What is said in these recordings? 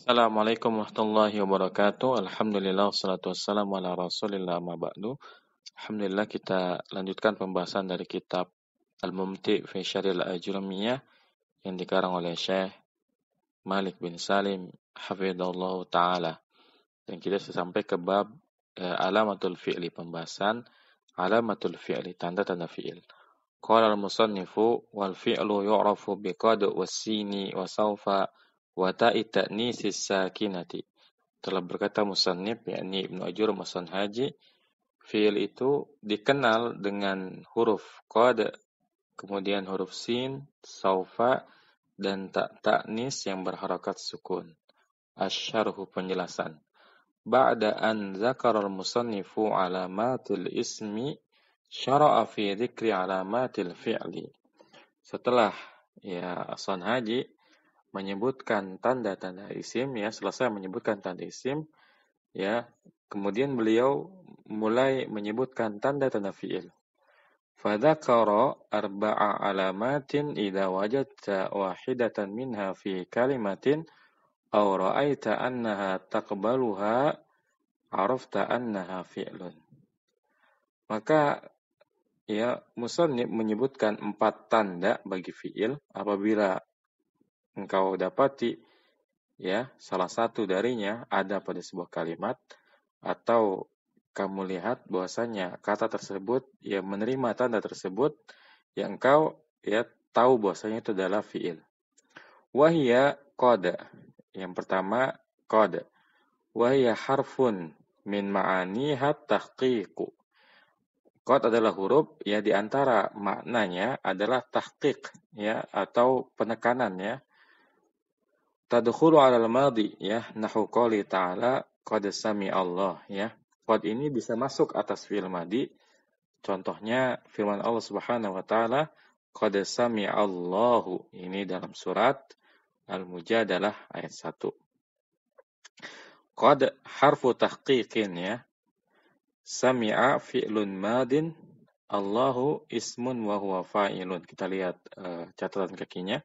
Assalamualaikum warahmatullahi wabarakatuh. Alhamdulillah wassalatu wassalamu ala Rasulillah ma ba'du. Alhamdulillah kita lanjutkan pembahasan dari kitab Al-Mumti' fi Syarhil Ajurumiyah yang dikarang oleh Syekh Malik bin Salim hafizahullah taala. Dan kita sampai ke bab alamatul fi'li, pembahasan alamatul fi'li, tanda-tanda fi'il. Qala al-musannifu wal fi'lu yu'rafu biqad was-sini wa sawfa wa ta'i ta'nisis sakinati. Telah berkata musannif, yakni Ibnu Ajur Masan Haji, fi'il itu dikenal dengan huruf qad, kemudian huruf sin, saufa, dan ta'nis yang berharakat sukun. Asyarhu, penjelasan. Ba'da an zakara al-musannifu alamatil ismi, syara'a fi dzikri alamatil fi'li. Setelah Hasan Haji menyebutkan tanda-tanda isim, selesai menyebutkan tanda isim, kemudian beliau mulai menyebutkan tanda-tanda fi'il. Fadzakara arba'a alamatin idza wajadta wahidatan minha fi kalimatin aw ra'aita annaha taqbaluha arafta annaha fi'lun. Maka musannif menyebutkan 4 tanda bagi fi'il. Apabila engkau dapati salah satu darinya ada pada sebuah kalimat, atau kamu lihat bahwasanya kata tersebut menerima tanda tersebut, engkau tahu bahwasanya itu adalah fi'il. Wahia qad. Yang pertama qad. Wahia harfun min ma'aniha tahqiqu. Qad adalah huruf di antara maknanya adalah tahqiq atau penekanan Tadkhulu 'ala al-madhi nahu qouli ta'ala qad sami'a Allah Qad ini bisa masuk atas fi'il madhi. Contohnya firman Allah Subhanahu wa taala qad sami'a Allahu, ini dalam surat Al-Mujadalah ayat 1. Qad harfu tahqiqin Sami'a fi'lun madin, Allahu ismun wa huwa fa'ilun. Kita lihat catatan kakinya.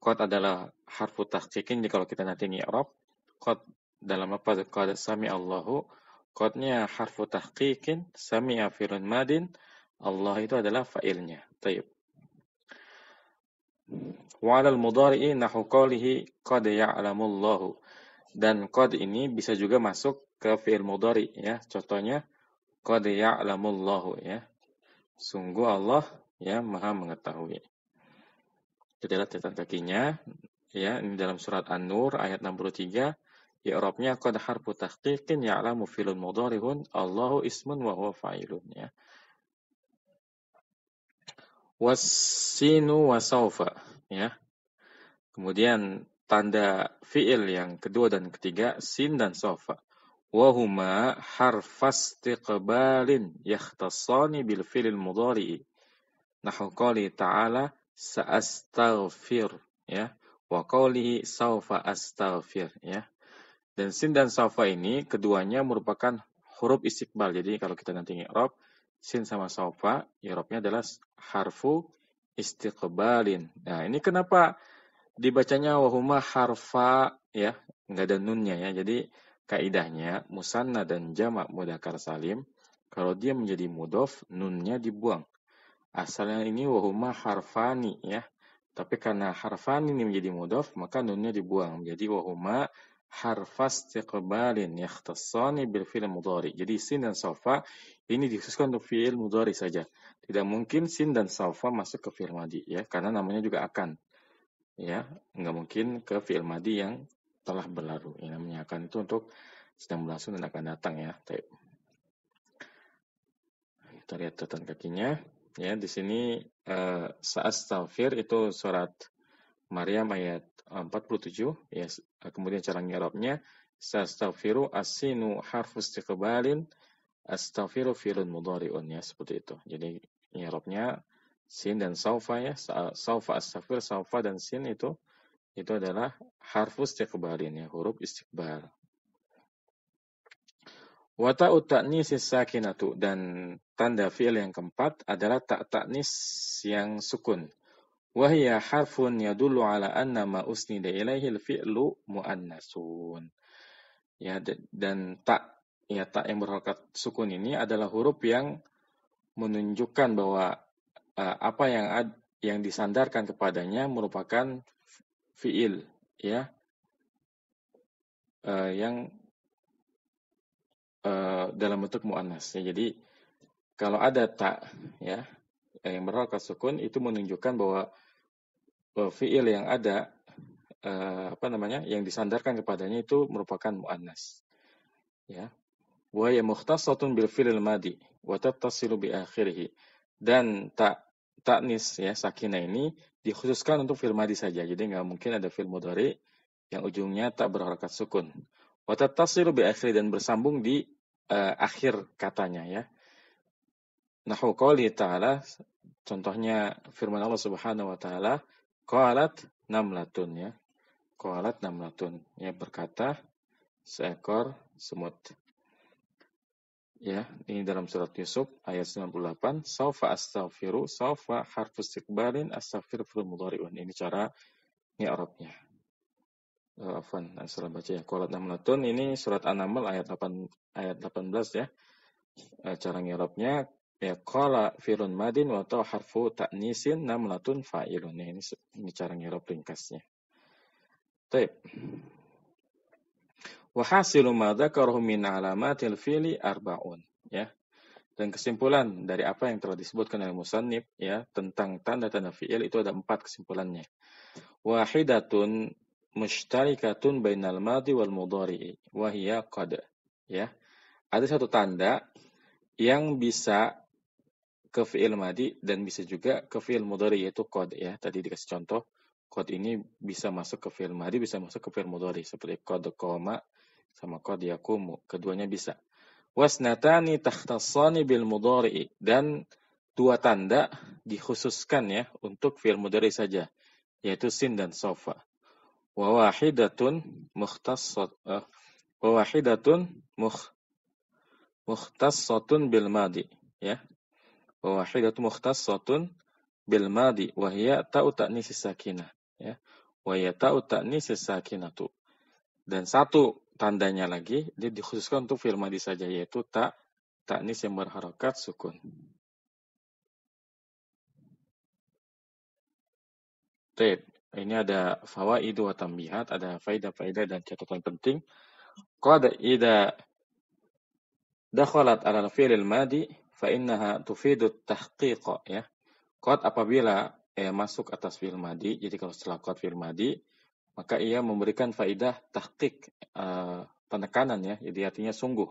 Qad adalah harfu tahqiqin. Kalau kita nanti i'rab, qad dalam apa? Qad sami'a Allahu. Qadnya harfu tahqiqin, sami'a fi'lun madin, Allah itu adalah fa'ilnya. Taib. Wa 'alal mudhari'i nahu qawlihi qad ya'lamullahu. Dan qad ini bisa juga masuk ke fi'il mudhari Contohnya qad ya'lamullahu Sungguh Allah Maha mengetahui. Kita lihat catatan kakinya ini dalam surat An-Nur ayat 63. I'rabnya qad harfu tahqiqin ya'lamu fi'lun mudhari'un, Allahu ismun wa huwa fa'ilun Was-sinu wa sawfa Kemudian tanda fi'il yang kedua dan ketiga, sin dan sawfa. Wa huma harfas istiqbalin yakhtassani bil fi'lil mudhari'i. Nahu qouli ta'ala sa'astaghfir wa qawlihi sawfa astaghfir Dan sin dan sawfa ini keduanya merupakan huruf istiqbal. Jadi kalau kita nanti i'rab, sin sama sawfa, i'rabnya adalah harfu istiqbalin. Nah, ini kenapa dibacanya wahuma harfa enggak ada nunnya Jadi kaidahnya musanna dan jamak mudzakkar salim, kalau dia menjadi mudhof, nunnya dibuang. Asalnya ini wahuma harfani Tapi karena harfani ini menjadi mudhof, maka nunnya dibuang menjadi wahuma harfas istiqbalin yakhtassani bil fi'il mudhari. Jadi sin dan sawfa ini dikhususkan untuk fi'il mudhari saja. Tidak mungkin sin dan sawfa masuk ke fi'il madhi karena namanya juga akan. Enggak mungkin ke fi'il madhi yang telah berlalu. Namanya akan itu untuk sedang berlangsung dan akan datang Baik. Kita lihat catatan kakinya. Di sini sa'astaghfir itu surat Maryam ayat 47 kemudian cara i'rabnya sa'astaghfiru as-sinu harfu istiqbalin astaghfiru fi'lun mudhari'un seperti itu. Jadi i'rabnya sin dan saufa saufa astaghfir, saufa dan sin itu adalah harfu istiqbalin huruf istiqbal. Wa ta'u ta'nis sakinatu, dan tanda fi'il yang keempat adalah ta'nis yang sukun. wa hiya harfun yadullu ala anna ma usnida ilaihi al-fi'lu muannasun. Ya, dan tak yang berharokat sukun ini adalah huruf yang menunjukkan bahwa apa yang disandarkan kepadanya merupakan fiil, ya, yang dalam bentuk muannas. Ya, jadi kalau ada tak, ya, yang berharokat sukun itu menunjukkan bahwa fiil yang ada yang disandarkan kepadanya itu merupakan muannas. Ya. Wa ya mukhtassatun bil fi'il madi wa tattasilu bi akhirih. Dan taknis, ya, sakinah ini dikhususkan untuk fi'il madi saja. Jadi nggak mungkin ada fi'il mudhari yang ujungnya tak berharakat sukun. Wa tattasilu bi akhirih, dan bersambung di akhir katanya, ya. Nahu qouli ta'ala, contohnya firman Allah Subhanahu wa taala, qalat namlatun, ya. Qalat namlatun, ya, berkata seekor semut. Ya, ini dalam surat Yusuf ayat 98, saufa astaghfiru, saufa harfu istiqbalin, astaghfir fil mudhari'un. Ini cara i'rabnya. Afwan, salah baca ya. Qalat namlatun, ini surat An-Naml ayat 18, ya. Cara i'rabnya, ya, qala fi'lun madin wa ta harfu ta'nisin, namlatun fa'ilun. Ini cara i'rab ringkasnya. Baik. Wa hasilu ma dzakarahu min alamatil fi'li arba'un, ya. Dan kesimpulan dari apa yang telah disebutkan oleh musannif, ya, tentang tanda-tanda fi'il itu ada 4 kesimpulannya. Wahidatun mushtarikatun bainal madhi wal mudhari'i wa hiya qad, ya. Ada satu tanda yang bisa ke fi'il madhi dan bisa juga ke fi'il mudhari, yaitu qad, ya. Tadi dikasih contoh, qad ini bisa masuk ke fi'il madhi, bisa masuk ke fi'il mudhari, seperti qad qama sama qad yaqumu, keduanya bisa. Wasnatani takhtassani bil mudhari'i, dan 2 tanda dikhususkan, ya, untuk fi'il mudhari saja, yaitu sin dan sofa. Wa wahidatun mukhtassatun bil madi, ya. Wa wahidatun mukhtassatun bil madi wa hiya ta'u ta'nis sakinah, ya. Wa hiya ta'u ta'nis sakinatu. Dan satu tandanya lagi dia dikhususkan untuk fi'il madhi saja, yaitu ta'nis yang berharakat sukun. Baik, ini ada fawaidu wa tambihat, ada faedah-faedah dan catatan penting. Qad idza dakhalat 'ala al-fi'l al-madi fa innaha tufidu at-tahqiq, ya. Qad apabila masuk atas fi'il madi, jadi kalau setelah qad fi'il madi, maka ia memberikan faedah tahqiq, penekanan, ya, jadi artinya sungguh.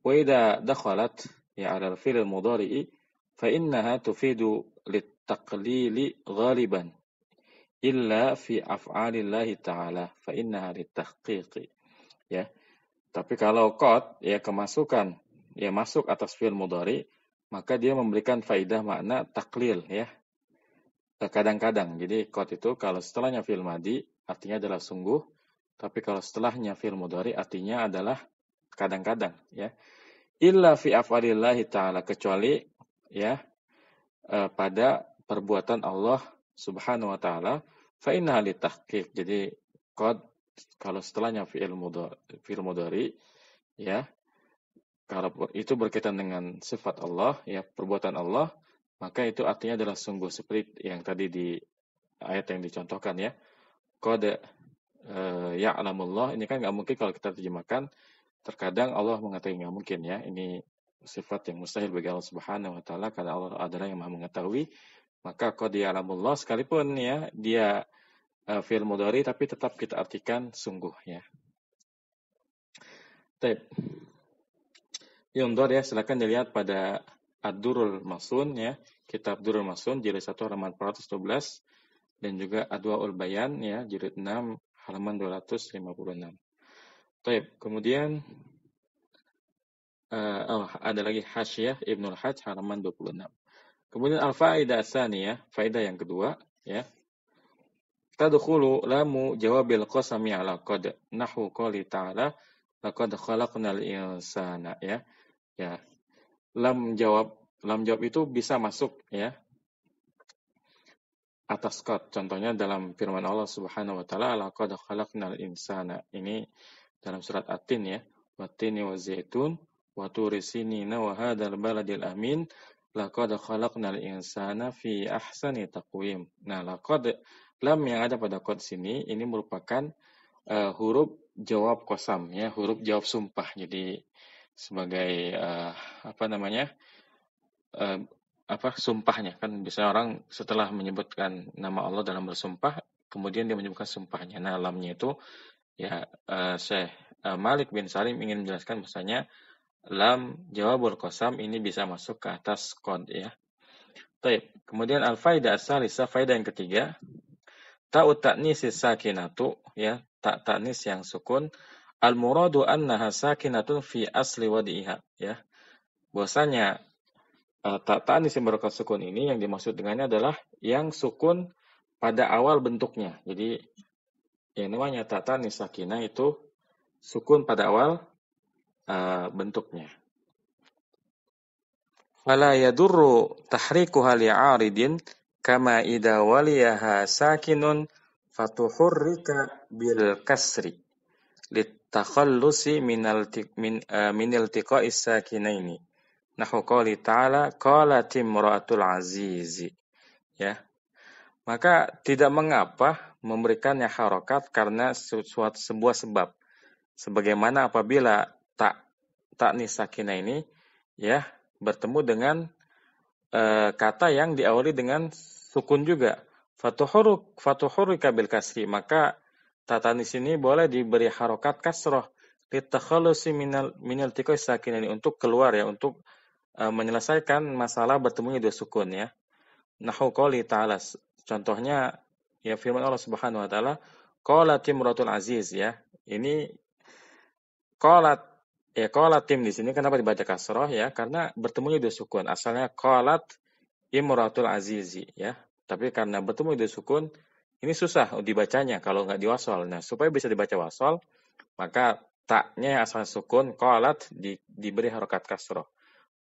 Wa idza dakhalat, ya, 'ala al-fi'l al-mudhari'i fa innaha tufidu lit-taqlili ghaliban illa fi af'alillahi ta'ala fa innaha litahqiqi, ya. Tapi kalau qad, ya, kemasukan, ya, masuk atas fi'il mudhari, maka dia memberikan faidah makna taklil, ya. Kadang-kadang. Jadi qad itu kalau setelahnya fi'il madi artinya adalah sungguh, tapi kalau setelahnya fi'il mudhari artinya adalah kadang-kadang, ya. Illa fi af'alillahi ta'ala, kecuali, ya, pada perbuatan Allah Subhanahu wa taala, fa innaha litahqiq. Jadi qad kalau setelahnya fi'il mudhari, ya, kalau itu berkaitan dengan sifat Allah, ya, perbuatan Allah, maka itu artinya adalah sungguh, seperti yang tadi di ayat yang dicontohkan, ya. Qad ya'lamullah, ini kan nggak mungkin kalau kita terjemahkan. Terkadang Allah mengatakan nggak mungkin, ya. Ini sifat yang mustahil bagi Allah Subhanahu wa taala, karena Allah adalah yang Maha mengetahui. Maka qad ya'lamullah, sekalipun, ya, dia fi'il mudhari, tapi tetap kita artikan sungguh, ya. Baik. Yundor, ya, silakan dilihat pada Ad-Durrul Masun, ya, kitab Durrul Masun jilid 1 halaman 412, dan juga Adwaul Bayan, ya, jilid 6 halaman 256. Baik, kemudian ada lagi Hasyiyah Ibnul Hajj halaman 26. Kemudian al-faidah tsaniyah, faedah yang kedua, ya. Tadkhulu lamu jawabil qasami ala qad, nahwu qouli ta'ala laqad khalaqnal insana, ya. Ya. Lam jawab itu bisa masuk, ya, atas qad. Contohnya dalam firman Allah Subhanahu wa taala, laqad khalaqnal insana. Ini dalam surat At-Tin ya. Wattini wazaitun wa turi sinina wa hadzal baladil amin. Laqad khalaqnal insana fi ahsani taqwim. Nah, laqad lam yang ada pada qad sini ini merupakan huruf jawab qasam ya, huruf jawab sumpah. Jadi sebagai apa namanya? Sumpahnya kan bisa orang setelah menyebutkan nama Allah dalam bersumpah kemudian dia menyebutkan sumpahnya. Nah, lamnya itu ya Syekh Malik bin Salim ingin menjelaskan bahasanya lam jawabul qasam ini bisa masuk ke atas qad ya. Baik, kemudian al-faidah as-salisah, faedah yang ketiga, ta'ut ta'nis sakinatu ya, tak ta'nis yang sukun, al-muradu annaha sakinatun fi asli wadi'iha ya. Bahwasanya tak ta'nis yang berupa sukun ini yang dimaksud dengannya adalah yang sukun pada awal bentuknya. Jadi yang namanya tak ta'nis sakinah itu sukun pada awal bentuknya. Fala yadurru tahrikuha li'aridin kama idza waliyaha sakinun fatuhurrika bil kasri litakhallusi min iltiqa'is sakinaini. Nahu qouli ta'ala qalat imra'atul azizi ya. Maka tidak mengapa memberikannya harokat karena sebuah sebab. Sebagaimana apabila ta'nis sakinah ini ya bertemu dengan kata yang diawali dengan sukun juga. Fatuhurrika bil kasri, maka ta'nis ini boleh diberi harokat kasroh litakhallusi min iltiqa'is sakinaini, untuk keluar ya, untuk menyelesaikan masalah bertemunya dua sukun ya. Nahu qouli ta'ala, contohnya ya firman Allah Subhanahu wa taala, qalat imratul aziz ya. Ini qalat ya, qalatim di sini kenapa dibaca kasroh ya? Karena bertemunya dua sukun. Asalnya qalat imratul azizi ya. Tapi karena bertemu dua sukun, ini susah dibacanya kalau nggak diwasol. Nah, supaya bisa dibaca wasol, maka taknya asal sukun qalat diberi harokat kasroh.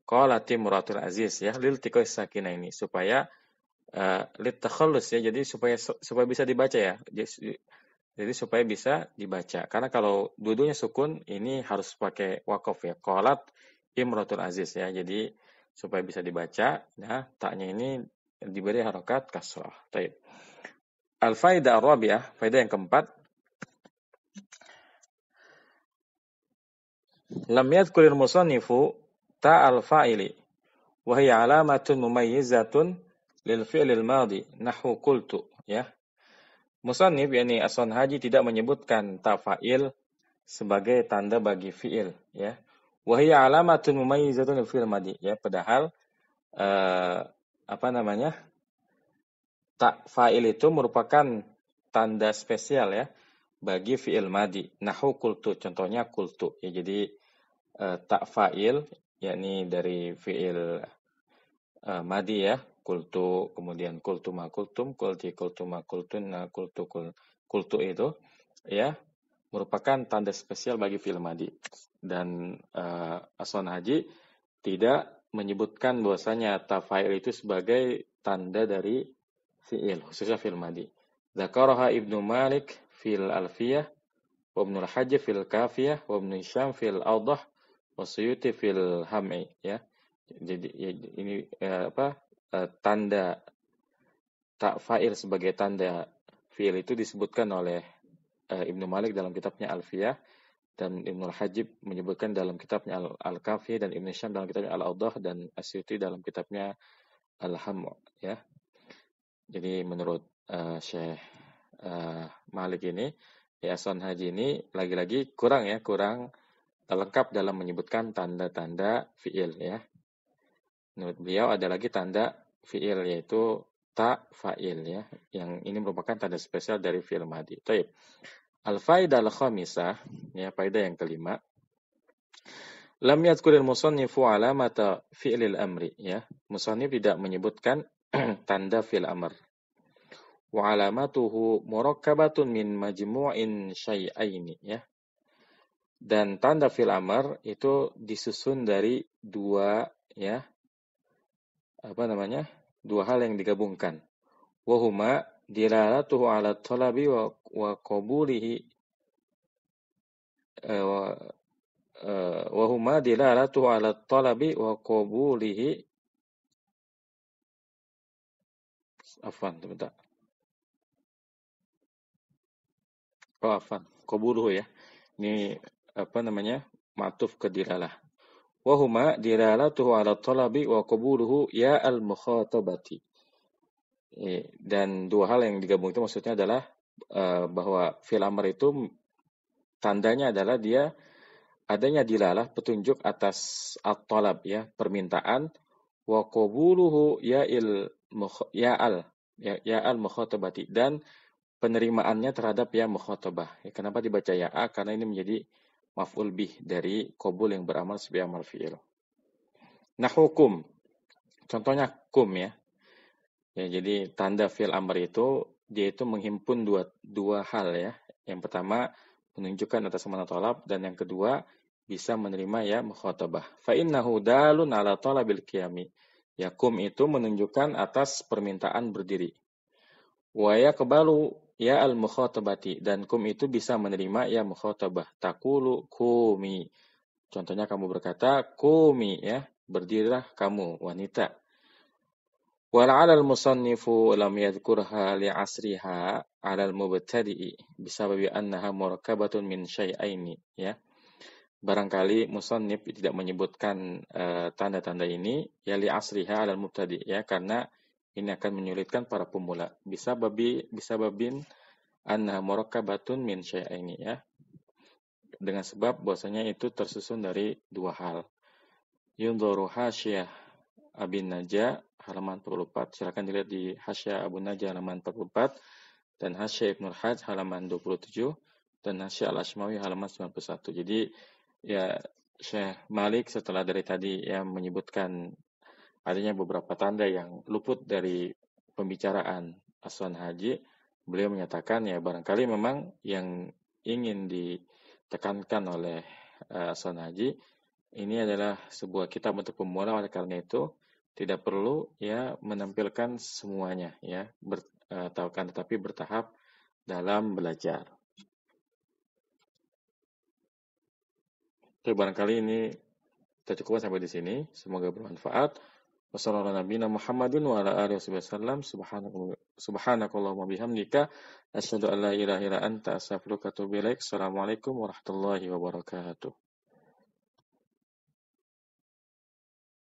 Qalat imratul aziz ya, lil tiqais sakinah ini supaya litakhallus ya, jadi supaya bisa dibaca ya. Jadi supaya bisa dibaca. Karena kalau dua-duanya sukun ini harus pakai waqaf ya. Qalat imratul aziz ya. Jadi supaya bisa dibaca, nah taknya ini diberi harokat kasrah. Baik. Al-faidah ar-rabi'ah, faedah yang keempat. Lam yadhkuril musannifu ta'al fa'ili wa hiya alamatun mumayyizatun lil fi'lil madhi nahwu qultu ya. Musannif yakni As-Sanhaji tidak menyebutkan ta fa'il sebagai tanda bagi fi'il ya. Wa hiya alamatun mumayyizatun lil fi'lil madhi ya, padahal ta fa'il itu merupakan tanda spesial ya bagi fi'il madhi. Nahwu qultu, contohnya qultu ya. Jadi ta fa'il yakni dari fi'il madi ya, kultu, kemudian kultu ma kultum, kulti kultu ma kultun, kultu itu ya merupakan tanda spesial bagi fi'il madi. Dan As-Sanhaji tidak menyebutkan bahwasanya ta fa'il itu sebagai tanda dari fi'il, khususnya fi'il madi. Dzakaraha Ibnu Malik fil Alfiyah, wa Ibnu Al-Hajj fil Kafiyah, wa Ibnu Hisham fil Awdah, wa Suyuti fil Ham'i ya. Jadi ini tanda ta fa'il sebagai tanda fi'il itu disebutkan oleh Ibnu Malik dalam kitabnya Alfiyah, dan Ibnu Al-Hajib menyebutkan dalam kitabnya Al-Kafiyah, dan Ibnu Hisham dalam kitabnya Al-Awdah, dan Asyuti dalam kitabnya Al-Ham ya. Jadi menurut Syekh Malik ini ya, As-Sanhaji ini lagi-lagi kurang lengkap dalam menyebutkan tanda-tanda fi'il ya. Menurut beliau ada lagi tanda fi'il yaitu ta fa'il ya, yang ini merupakan tanda spesial dari fi'il madhi. Baik. Al-faidah al-khamisah ya, faedah yang kelima. Lam yadhkuril musannifu alamata fi'lil amri ya. Musannif tidak menyebutkan tanda fi'il amr. Wa alamatuhu murakkabatun min majmu'in syai'aini ya. Dan tanda fi'il amr itu disusun dari dua hal yang digabungkan. wa huma dilalatuhu ala talabi wa qabulihi wa huma dilalatuhu ala talabi wa qabulihi afwan sebentar. Oh, afwan. Qabuluhu ya. Ini apa namanya? Ma'tuf ke dilalah. Wa huma dilalatuhu ala talabi wa qabuluhu ya al-mukhatabati. Dan dua hal yang digabung itu maksudnya adalah bahwa fi'il amr itu tandanya adalah dia adanya dilalah petunjuk atas at-talab ya, permintaan wa qabuluhu ya al mukhatabati dan penerimaannya terhadap ya mukhatabah. Ya, kenapa dibaca ya a? Karena ini menjadi maf'ul bih dari qabul yang beramal sebagai amal fi'il. Nah, hukum. Contohnya kum ya. Ya, jadi tanda fi'il amr itu dia itu menghimpun dua hal ya. Yang pertama menunjukkan atas mana talab dan yang kedua bisa menerima ya mukhatabah. Fa innahu dalun ala talabil qiyami. Ya kum itu menunjukkan atas permintaan berdiri. Wa yaqbalu ya al mukhatabati dan kum itu bisa menerima ya mukhatabah. Taqulu kumi. Contohnya kamu berkata kumi ya, berdirilah kamu wanita. Wala'ala al-musannifu lam yadhkurha li'asriha 'ala al-mubtadi'i bisababi annaha murakkabatun min syai'aini ya. Barangkali musannif tidak menyebutkan tanda-tanda ini ya li'asriha 'ala al-mubtadi' ya karena ini akan menyulitkan para pemula. Bisababin annaha murakkabatun min syai'aini ya. Dengan sebab bahwasanya itu tersusun dari dua hal. Yundharu hasyiyah Abin Najah halaman 44. Silakan dilihat di Hasya Abu Najah halaman 44 dan Hasya Ibnul Hajj halaman 27 dan Hasya Al-Ashmawi halaman 91. Jadi ya Syekh Malik setelah dari tadi ya menyebutkan adanya beberapa tanda yang luput dari pembicaraan Aswan Haji, beliau menyatakan ya barangkali memang yang ingin ditekankan oleh Aswan Haji ini adalah sebuah kitab untuk pemula, oleh karena itu tidak perlu ya menampilkan semuanya ya, tetapi bertahap dalam belajar. Oke, barangkali ini kita cukupkan sampai di sini. Semoga bermanfaat. Wassalamualaikum warahmatullahi wabarakatuh. Subhanakallahumma bihamdika asyhadu an la ilaha illa anta astaghfiruka wa atubu ilaik. Assalamualaikum warahmatullahi wabarakatuh.